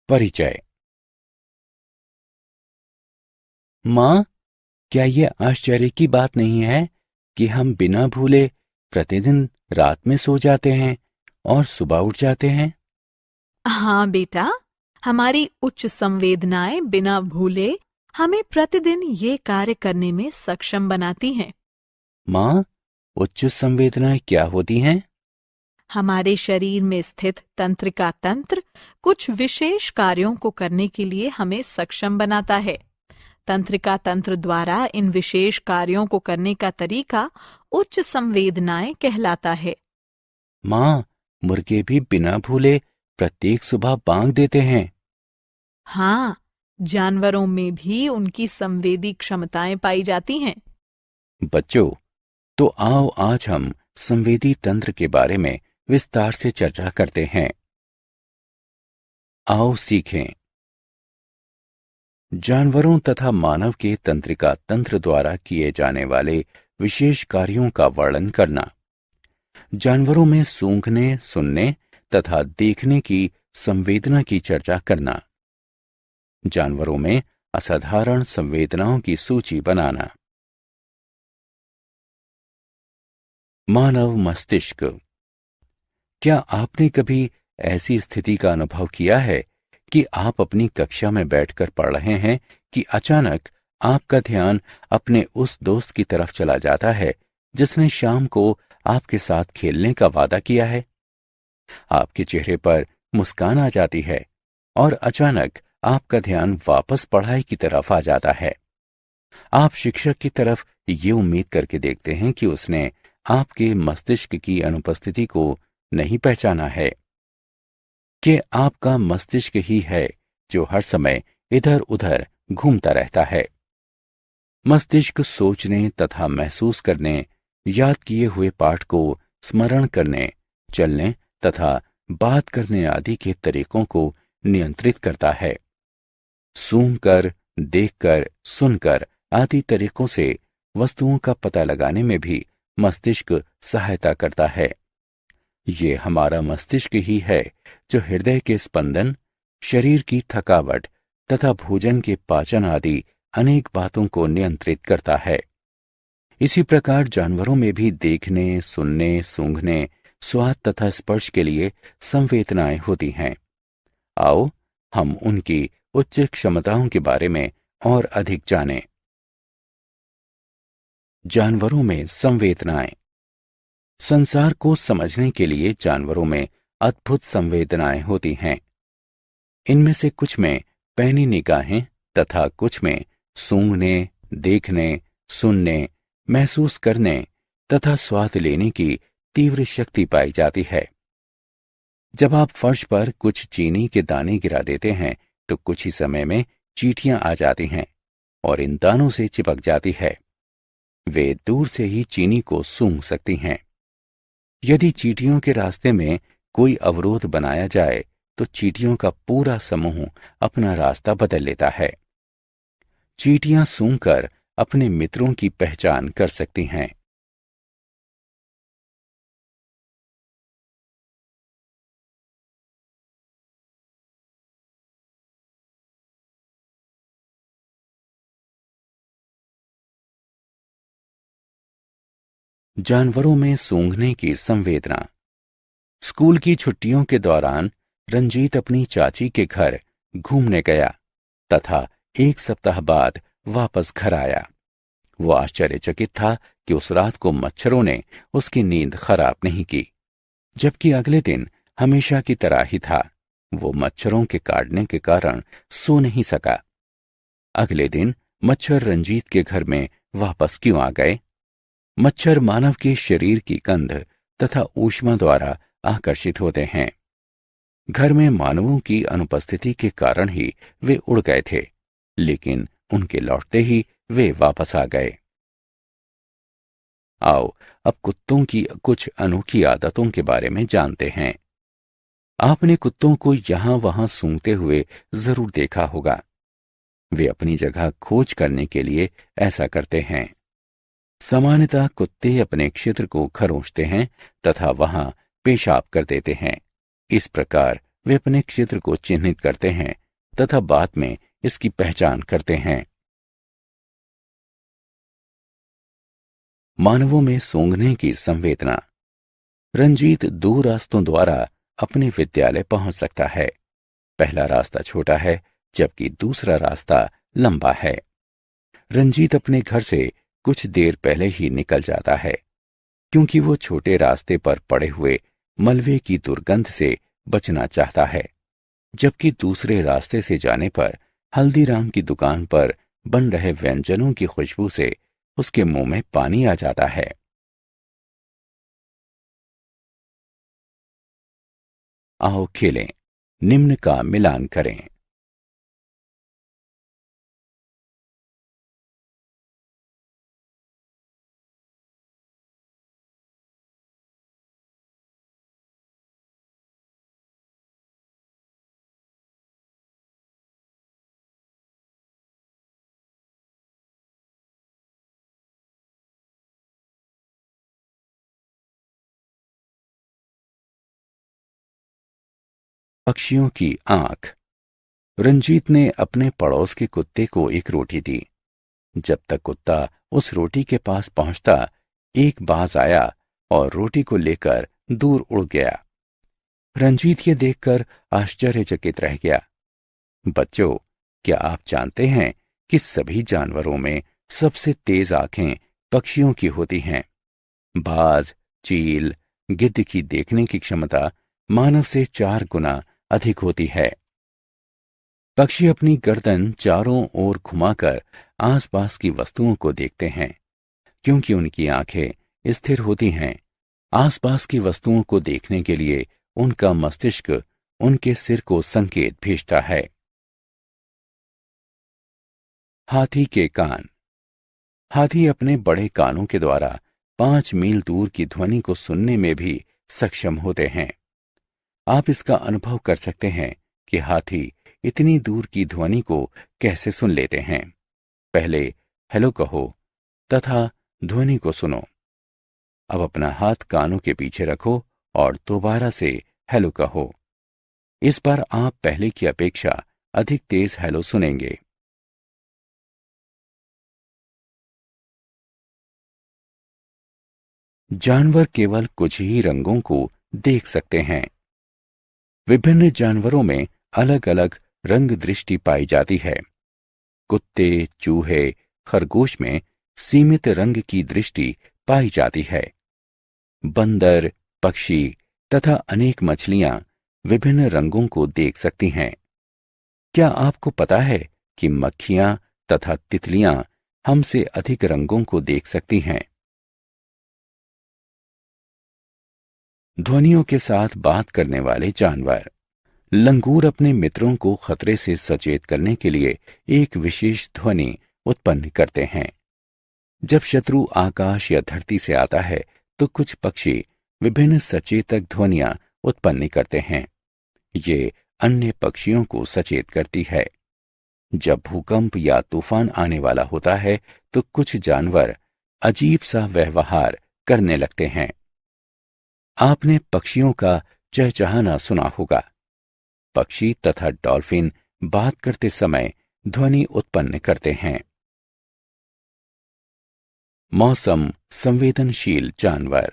परिचय। माँ, क्या ये आश्चर्य की बात नहीं है कि हम बिना भूले प्रतिदिन रात में सो जाते हैं और सुबह उठ जाते हैं? हाँ बेटा, हमारी उच्च संवेदनाएं बिना भूले हमें प्रतिदिन ये कार्य करने में सक्षम बनाती हैं। माँ, उच्च संवेदनाएं क्या होती हैं? हमारे शरीर में स्थित तंत्रिका तंत्र कुछ विशेष कार्यों को करने के लिए हमें सक्षम बनाता है। तंत्रिका तंत्र द्वारा इन विशेष कार्यों को करने का तरीका उच्च संवेदनाएं कहलाता है। माँ, मुर्गे भी बिना भूले प्रत्येक सुबह बांग देते हैं। हाँ, जानवरों में भी उनकी संवेदी क्षमताएं पाई जाती हैं। बच्चों, तो आओ आज हम संवेदी तंत्र के बारे में विस्तार से चर्चा करते हैं। आओ सीखें। जानवरों तथा मानव के तंत्रिका तंत्र द्वारा किए जाने वाले विशेष कार्यों का वर्णन करना। जानवरों में सूंघने, सुनने तथा देखने की संवेदना की चर्चा करना। जानवरों में असाधारण संवेदनाओं की सूची बनाना। मानव मस्तिष्क। क्या आपने कभी ऐसी स्थिति का अनुभव किया है कि आप अपनी कक्षा में बैठकर पढ़ रहे हैं कि अचानक आपका ध्यान अपने उस दोस्त की तरफ चला जाता है जिसने शाम को आपके साथ खेलने का वादा किया है? आपके चेहरे पर मुस्कान आ जाती है और अचानक आपका ध्यान वापस पढ़ाई की तरफ आ जाता है। आप शिक्षक की तरफ ये उम्मीद करके देखते हैं कि उसने आपके मस्तिष्क की अनुपस्थिति को नहीं पहचाना है कि आपका मस्तिष्क ही है जो हर समय इधर उधर घूमता रहता है। मस्तिष्क सोचने तथा महसूस करने, याद किए हुए पाठ को स्मरण करने, चलने तथा बात करने आदि के तरीकों को नियंत्रित करता है। सूंघकर, देखकर, सुनकर आदि तरीकों से वस्तुओं का पता लगाने में भी मस्तिष्क सहायता करता है। ये हमारा मस्तिष्क ही है जो हृदय के स्पंदन, शरीर की थकावट तथा भोजन के पाचन आदि अनेक बातों को नियंत्रित करता है। इसी प्रकार जानवरों में भी देखने, सुनने, सूंघने, स्वाद तथा स्पर्श के लिए संवेदनाएं होती हैं। आओ हम उनकी उच्च क्षमताओं के बारे में और अधिक जानें। जानवरों में संवेदनाएं। संसार को समझने के लिए जानवरों में अद्भुत संवेदनाएं होती हैं। इनमें से कुछ में पैनी निगाहें तथा कुछ में सूंघने, देखने, सुनने, महसूस करने तथा स्वाद लेने की तीव्र शक्ति पाई जाती है। जब आप फर्श पर कुछ चीनी के दाने गिरा देते हैं तो कुछ ही समय में चींटियां आ जाती हैं और इन दानों से चिपक जाती है। वे दूर से ही चीनी को सूंघ सकती हैं। यदि चींटियों के रास्ते में कोई अवरोध बनाया जाए तो चींटियों का पूरा समूह अपना रास्ता बदल लेता है। चींटियां सूंघकर अपने मित्रों की पहचान कर सकती हैं। जानवरों में सूंघने की संवेदना। स्कूल की छुट्टियों के दौरान रंजीत अपनी चाची के घर घूमने गया तथा 1 सप्ताह बाद वापस घर आया। वो आश्चर्यचकित था कि उस रात को मच्छरों ने उसकी नींद खराब नहीं की, जबकि अगले दिन हमेशा की तरह ही था। वो मच्छरों के काटने के कारण सो नहीं सका। अगले दिन मच्छर रंजीत के घर में वापस क्यों आ गए? मच्छर मानव के शरीर की गंध तथा ऊष्मा द्वारा आकर्षित होते हैं। घर में मानवों की अनुपस्थिति के कारण ही वे उड़ गए थे, लेकिन उनके लौटते ही वे वापस आ गए। आओ अब कुत्तों की कुछ अनोखी आदतों के बारे में जानते हैं। आपने कुत्तों को यहां वहां सूंघते हुए जरूर देखा होगा। वे अपनी जगह खोज करने के लिए ऐसा करते हैं। सामान्यतः कुत्ते अपने क्षेत्र को खरोंचते हैं तथा वहां पेशाब कर देते हैं। इस प्रकार वे अपने क्षेत्र को चिन्हित करते हैं तथा बाद में इसकी पहचान करते हैं। मानवों में सूंघने की संवेदना। रंजीत 2 रास्तों द्वारा अपने विद्यालय पहुंच सकता है। पहला रास्ता छोटा है जबकि दूसरा रास्ता लंबा है। रंजीत अपने घर से कुछ देर पहले ही निकल जाता है क्योंकि वो छोटे रास्ते पर पड़े हुए मलबे की दुर्गंध से बचना चाहता है, जबकि दूसरे रास्ते से जाने पर हल्दीराम की दुकान पर बन रहे व्यंजनों की खुशबू से उसके मुंह में पानी आ जाता है। आओ खेलें, निम्न का मिलान करें। पक्षियों की आंख। रंजीत ने अपने पड़ोस के कुत्ते को एक रोटी दी। जब तक कुत्ता उस रोटी के पास पहुंचता, एक बाज आया और रोटी को लेकर दूर उड़ गया। रंजीत ये देखकर आश्चर्यचकित रह गया। बच्चों, क्या आप जानते हैं कि सभी जानवरों में सबसे तेज आंखें पक्षियों की होती हैं? बाज, चील, गिद्ध की देखने की क्षमता मानव से 4 गुना अधिक होती है। पक्षी अपनी गर्दन चारों ओर घुमाकर आसपास की वस्तुओं को देखते हैं। क्योंकि उनकी आंखें स्थिर होती हैं, आसपास की वस्तुओं को देखने के लिए उनका मस्तिष्क उनके सिर को संकेत भेजता है। हाथी के कान। हाथी अपने बड़े कानों के द्वारा 5 मील दूर की ध्वनि को सुनने में भी सक्षम होते हैं। आप इसका अनुभव कर सकते हैं कि हाथी इतनी दूर की ध्वनि को कैसे सुन लेते हैं। पहले हेलो कहो तथा ध्वनि को सुनो। अब अपना हाथ कानों के पीछे रखो और दोबारा से हेलो कहो। इस बार आप पहले की अपेक्षा अधिक तेज हेलो सुनेंगे। जानवर केवल कुछ ही रंगों को देख सकते हैं। विभिन्न जानवरों में अलग अलग रंग दृष्टि पाई जाती है। कुत्ते, चूहे, खरगोश में सीमित रंग की दृष्टि पाई जाती है। बंदर, पक्षी तथा अनेक मछलियां विभिन्न रंगों को देख सकती हैं। क्या आपको पता है कि मक्खियां तथा तितलियां हमसे अधिक रंगों को देख सकती हैं? ध्वनियों के साथ बात करने वाले जानवर। लंगूर अपने मित्रों को खतरे से सचेत करने के लिए एक विशेष ध्वनि उत्पन्न करते हैं। जब शत्रु आकाश या धरती से आता है तो कुछ पक्षी विभिन्न सचेतक ध्वनियां उत्पन्न करते हैं। ये अन्य पक्षियों को सचेत करती है। जब भूकंप या तूफान आने वाला होता है तो कुछ जानवर अजीब सा व्यवहार करने लगते हैं। आपने पक्षियों का चहचहाना सुना होगा। पक्षी तथा डॉल्फिन बात करते समय ध्वनि उत्पन्न करते हैं। मौसम संवेदनशील जानवर।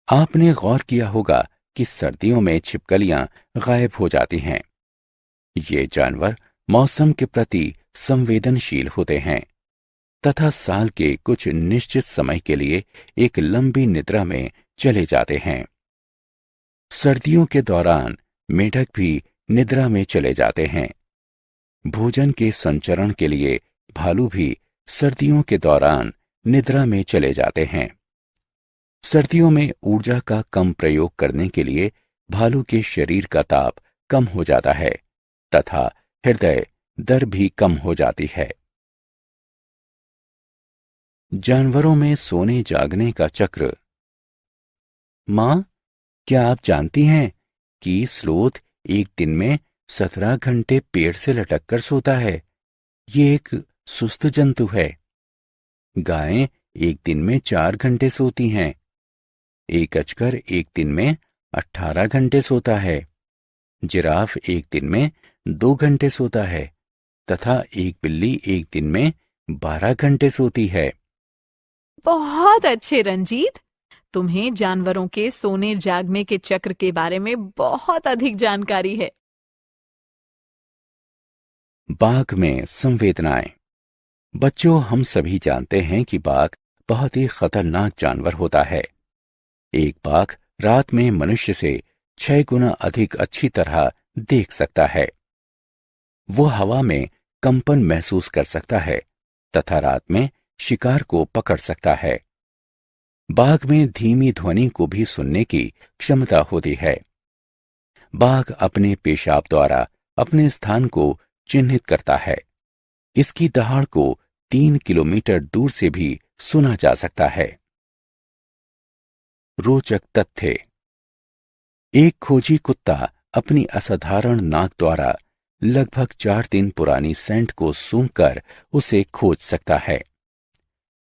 आपने गौर किया होगा कि सर्दियों में छिपकलियां गायब हो जाती हैं। ये जानवर मौसम के प्रति संवेदनशील होते हैं तथा साल के कुछ निश्चित समय के लिए एक लंबी निद्रा में चले जाते हैं। सर्दियों के दौरान मेढक भी निद्रा में चले जाते हैं। भोजन के संचरण के लिए भालू भी सर्दियों के दौरान निद्रा में चले जाते हैं। सर्दियों में ऊर्जा का कम प्रयोग करने के लिए भालू के शरीर का ताप कम हो जाता है तथा हृदय दर भी कम हो जाती है। जानवरों में सोने जागने का चक्र। मां, क्या आप जानती हैं कि स्लोथ एक दिन में 17 घंटे पेड़ से लटककर सोता है? ये एक सुस्त जंतु है। गायें एक दिन में 4 घंटे सोती हैं। एक अजगर एक दिन में 18 घंटे सोता है। जिराफ एक दिन में 2 घंटे सोता है तथा एक बिल्ली एक दिन में 12 घंटे सोती है। बहुत अच्छे रंजीत। तुम्हें जानवरों के सोने जागने के चक्र के बारे में बहुत अधिक जानकारी है। बाघ में संवेदनाएं। बच्चों, हम सभी जानते हैं कि बाघ बहुत ही खतरनाक जानवर होता है। एक बाघ रात में मनुष्य से 6 गुना अधिक अच्छी तरह देख सकता है। वो हवा में कंपन महसूस कर सकता है तथा रात में शिकार को पकड़ सकता है। बाघ में धीमी ध्वनि को भी सुनने की क्षमता होती है। बाघ अपने पेशाब द्वारा अपने स्थान को चिन्हित करता है। इसकी दहाड़ को 3 किलोमीटर दूर से भी सुना जा सकता है। रोचक तथ्य। एक खोजी कुत्ता अपनी असाधारण नाक द्वारा लगभग 4 दिन पुरानी सेंट को सूंघकर उसे खोज सकता है।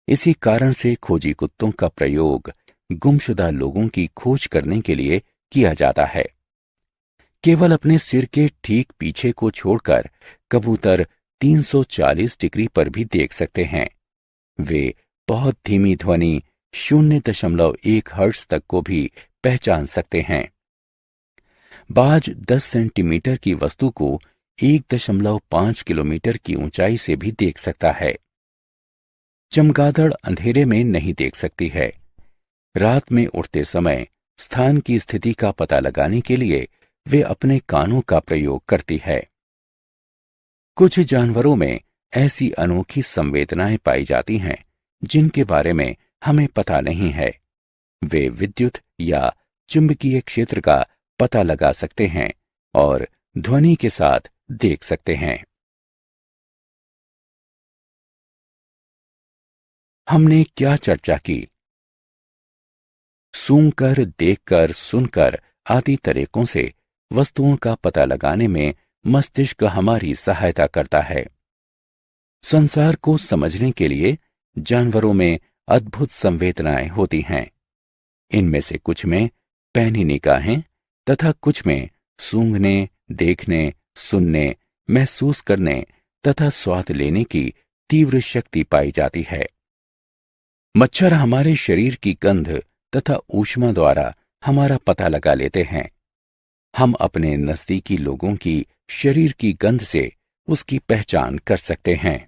इसी कारण से खोजी कुत्तों का प्रयोग गुमशुदा लोगों की खोज करने के लिए किया जाता है। केवल अपने सिर के ठीक पीछे को छोड़कर कबूतर 340 डिग्री पर भी देख सकते हैं। वे बहुत धीमी ध्वनि 0.1 हर्ट्ज तक को भी पहचान सकते हैं। बाज 10 सेंटीमीटर की वस्तु को 1.5 किलोमीटर की ऊंचाई से भी देख सकता है। चमगादड़ अंधेरे में नहीं देख सकती है। रात में उड़ते समय स्थान की स्थिति का पता लगाने के लिए वे अपने कानों का प्रयोग करती है। कुछ जानवरों में ऐसी अनोखी संवेदनाएं पाई जाती हैं जिनके बारे में हमें पता नहीं है। वे विद्युत या चुंबकीय क्षेत्र का पता लगा सकते हैं और ध्वनि के साथ देख सकते हैं। हमने क्या चर्चा की? सूंघकर, देखकर, सुनकर आदि तरीकों से वस्तुओं का पता लगाने में मस्तिष्क हमारी सहायता करता है। संसार को समझने के लिए जानवरों में अद्भुत संवेदनाएं होती हैं। इनमें से कुछ में पैनी निगाहें तथा कुछ में सूंघने, देखने, सुनने, महसूस करने तथा स्वाद लेने की तीव्र शक्ति पाई जाती है। मच्छर हमारे शरीर की गंध तथा ऊष्मा द्वारा हमारा पता लगा लेते हैं। हम अपने नजदीकी लोगों की शरीर की गंध से उसकी पहचान कर सकते हैं।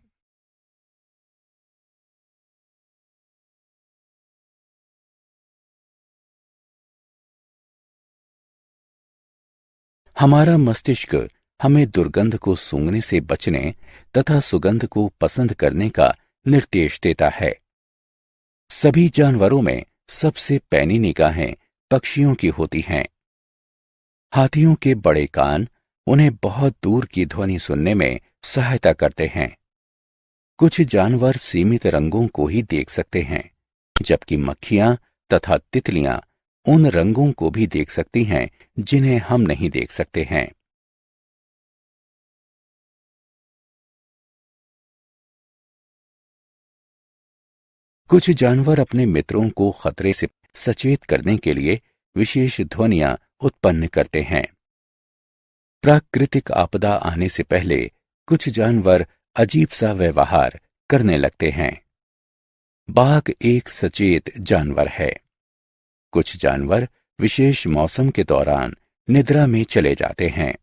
हमारा मस्तिष्क हमें दुर्गंध को सूंघने से बचने तथा सुगंध को पसंद करने का निर्देश देता है। सभी जानवरों में सबसे पैनी निगाहें पक्षियों की होती हैं। हाथियों के बड़े कान उन्हें बहुत दूर की ध्वनि सुनने में सहायता करते हैं। कुछ जानवर सीमित रंगों को ही देख सकते हैं, जबकि मक्खियां तथा तितलियां उन रंगों को भी देख सकती हैं जिन्हें हम नहीं देख सकते हैं। कुछ जानवर अपने मित्रों को खतरे से सचेत करने के लिए विशेष ध्वनियां उत्पन्न करते हैं। प्राकृतिक आपदा आने से पहले कुछ जानवर अजीब सा व्यवहार करने लगते हैं। बाघ एक सचेत जानवर है। कुछ जानवर विशेष मौसम के दौरान निद्रा में चले जाते हैं।